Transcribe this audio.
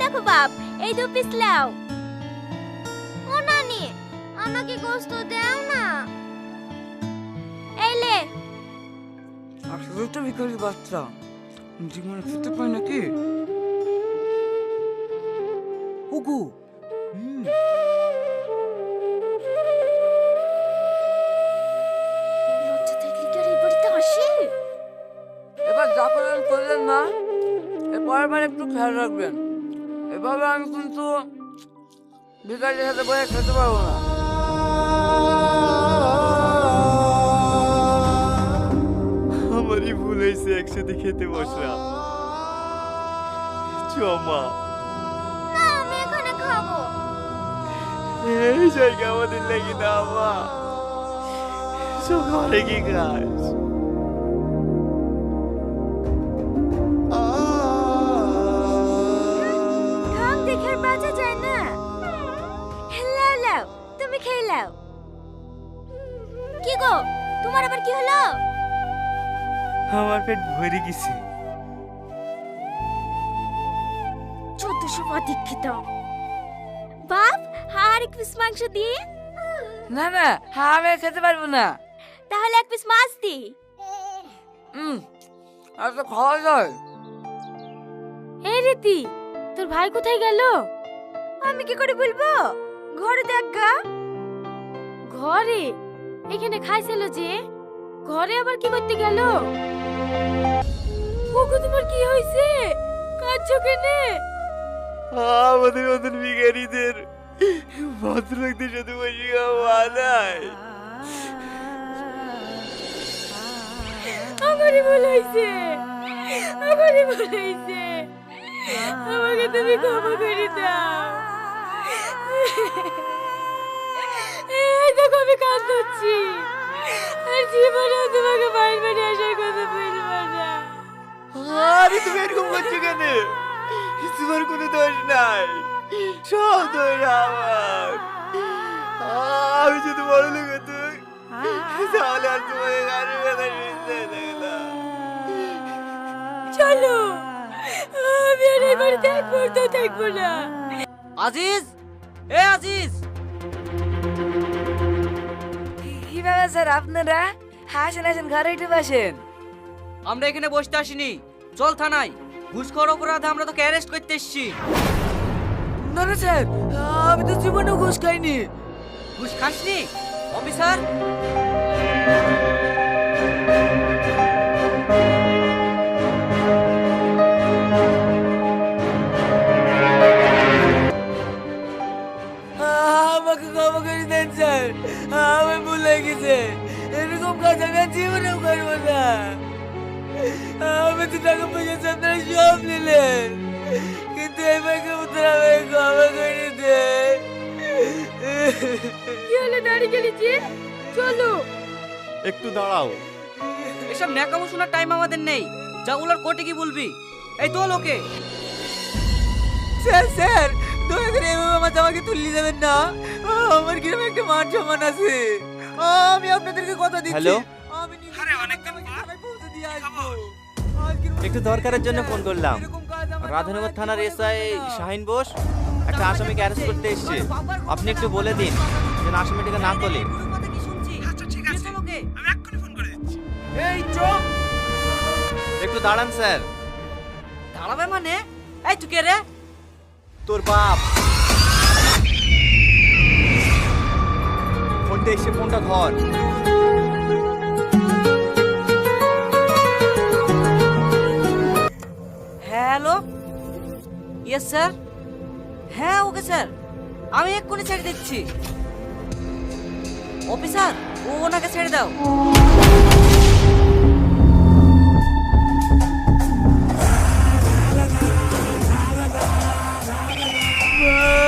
দেখো বাপ, এই 2 পিস লাও। ও নানি, আমাকে গোশত দাও না। এই লে। আসলে তো ভিখারি বাচ্চা, জীবনে খেতে পায় নাকি? ওগো, লজ্জা থাকলে কি আর এই বাড়িতে আসে? এবার যা করেন করলেন না, পরের বার একটু খেয়াল রাখবেন। এভাবে আমি কিন্তু ভিখারির সাথে বসে খেতে পারবো না। আমারই ভুল হয়েছে, একসাথে খেতে বসলাম। মা, না, আমি এখানে খাবো। এই জায়গা আমাদের লেগে না মা, সকালে কি খাস? ঢং দেখে আর বাঁচা যায় না। লাও লাও, তুমি খেয়ে লাও। কি গো, তোমার আবার কি হলো? আমার পেট ভরে গেছে। 1400 অধিক্ষিত। বাপ, আর 1 পিস মাংস দিয়ে। না না, আমি আর খেতে পারবো না। তাহলে 1 পিস মাছ দি। আর তো খাওয়া যায়। এই রীতি, তোর ভাই কোথায় গেল? আমি কি করে বলবো? ঘরে দেখ গা। ঘরে? এখানে খাইছিল যে, ঘরে আবার কি করতে গেল? ওগো, তোমার কি হয়েছে? কাঁদছো কেনে? আমাদের মতন ভিখারিদের ভদ্রলোকদের সাথে বসে খাওয়া নাই। আমারই ভুল হয়েছে, আমারই ভুল হয়েছে। আমাকে তুমি ক্ষমা করে দাও। এই দেখো, আমি কাঁদছি। আর জীবনেও তোমাকে বাইরে বাড়ি আসার কথা বলবো না। আরে তুমি এরকম করছো কেন? তোমার কোনো দোষ নাই, সব দোষ আমার। আমি যদি বড় লোক হতাম, তাহলে আর তোমাকে গাড়ির কথা শুনতে দেখলাম। চলো, আমি আর এই বাড়িতে এক মুহূর্ত থাকবো না। আজিজ, এ আজিজ। কি ব্যাপার স্যার আপনারা? আসেন আসেন, ঘরে একটু বসেন। আমরা এখানে বসতে আসিনি, চল থানায়। ঘুষখোর অপরাধে আমরা তোকে অ্যারেস্ট করতে এসেছি। না না স্যার, আমি তো জীবনেও ঘুষ খাইনি। ঘুষ খাসনি অফিসার? আমাকে ক্ষমা করে দেন স্যার, আমি ভুলে গেছে। এরকম কাজ আমি আর জীবনেও করবো না। আমি তো টাকা পয়সা আপনারা সব নিলেন, কিন্তু এবারকে উত্তর আমাকে ক্ষমা করে দেন। কি হলো, দাঁড়িয়ে গেলি যে? চলো। একটু দাঁড়াও। এসব ন্যাকামো শোনার টাইম আমাদের নেই। যা উলার কোর্টে কি বলবি? এই তো লোকে। স্যার স্যার, দয়া করে এভাবে আমার জামাকে তুলে যাবেন না। আমার কিরকম একটা মান সম্মান আছে। আমি আপনাদেরকে কথা দিচ্ছি। হ্যালো? আমি নিজে অনেকদিন থানায় পৌঁছে দিয়ে আসবো। আজকের মতো একটু দরকারের জন্য ফোন করলাম। এরকম কাজ আমার রাধানগর জামাই থানার করতে এসআই পারবে না। শাহিন বোস একটা আসামিকে অ্যারেস্ট করতে এসেছে। আপনি একটু বলে দিন যেন আসামিটাকে না তোলে। কথা কি শুনছি? আচ্ছা ঠিক আছে, লোকে আমি এক্ষুনি ফোন করে দিচ্ছি। এই চোখ, একটু দাঁড়ান স্যার। দাঁড়াবে মানে? এই তুই কে রে? তোর বাপ। ফোনটা এসে ফোনটা ধর। Hello, yes sir. হ্যাঁ ওকে স্যার, আমি এক্ষুনি ছেড়ে দিচ্ছি। অফিসার, ওনাকে ছেড়ে দাও। মা।